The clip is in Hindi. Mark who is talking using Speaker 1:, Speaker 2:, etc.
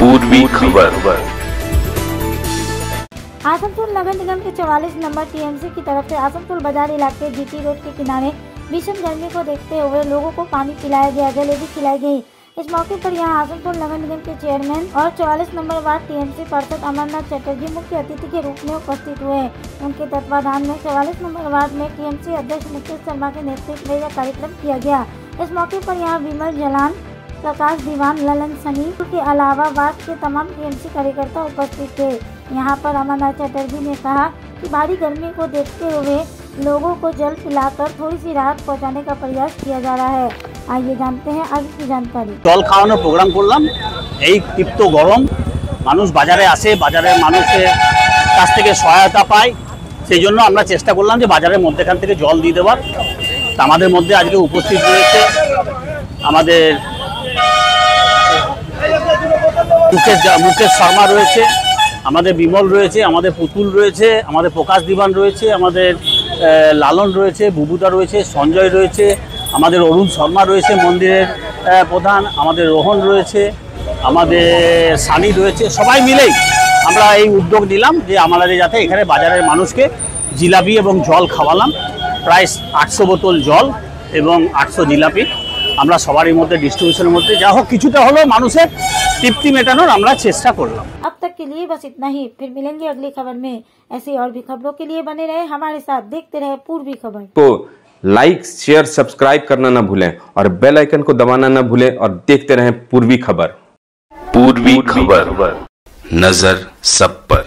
Speaker 1: पूर्वी खबर।
Speaker 2: आसनसोल नगर निगम के 44 नंबर टीएमसी की तरफ से आसनसोल बाजार इलाके जीटी रोड के किनारे भीषण गर्मी को देखते हुए लोगों को पानी पिलाया गया, जलेबी खिलाई गई। इस मौके पर यहां आसनसोल नगर निगम के चेयरमैन और 44 नंबर वार्ड टीएमसी पार्षद अमरनाथ चटर्जी मुख्य अतिथि के रूप में उपस्थित हुए। उनके तत्वाधान में 44 नंबर वार्ड में टीएमसी अध्यक्ष मुकेश शर्मा के नेतृत्व में यह कार्यक्रम किया गया। इस मौके पर यहाँ विमल जलान, प्रकाश दीवान, ललन सनी के अलावा वार्ड के तमाम टीएमसी कार्यकर्ता उपस्थित थे। यहाँ पर अमरनाथ चटर्जी ने कहा कि भारी गर्मी को देखते हुए लोगों को जल पिलाकर थोड़ी सी राहत पहुँचाने का प्रयास किया जा रहा है। आइए जानते हैं आगे की जानकारी।
Speaker 3: जल खाওয়ানোর প্রোগ্রাম করলাম। এই তীব্র গরম, মানুষ বাজারে আসে, বাজারের মানুষের কাছ থেকে সহায়তা পায়, সেই জন্য আমরা চেষ্টা করলাম যে বাজারের মধ্যখান থেকে জল দিয়ে দেওয়ার। আমাদের মধ্যে আজকে উপস্থিত রয়েছে আমাদের মুকেশ শর্মা রয়েছে, আমাদের বিমল রয়েছে, আমাদের পুতুল রয়েছে, আমাদের প্রকাশ দিবান রয়েছে, আমাদের লালন রয়েছে, বুবুদা রয়েছে, সঞ্জয় রয়েছে, আমাদের অরুণ শর্মা রয়েছে মন্দিরের প্রধান, আমাদের রোহন রয়েছে, আমাদের সানি রয়েছে। সবাই মিলেই আমরা এই উদ্যোগ নিলাম যে আমাদের যাতে এখানে বাজারের মানুষকে জিলাপি এবং জল খাওয়ালাম। প্রায় 800 বোতল জল এবং 800 জিলাপি আমরা সবারই মধ্যে ডিস্ট্রিবিউশনের মধ্যে যা হোক কিছুটা হলেও মানুষের তৃপ্তি মেটানোর আমরা চেষ্টা করলাম।
Speaker 2: अब तक के लिए बस इतना ही, फिर मिलेंगे अगली खबर में। ऐसी और भी खबरों के लिए बने रहे हमारे साथ, देखते रहे पूर्वी खबर
Speaker 4: को लाइक, शेयर, सब्सक्राइब करना न भूलें और बेल आइकन को दबाना न भूलें और देखते रहें पूर्वी खबर।
Speaker 1: पूर्वी खबर, नजर सब पर।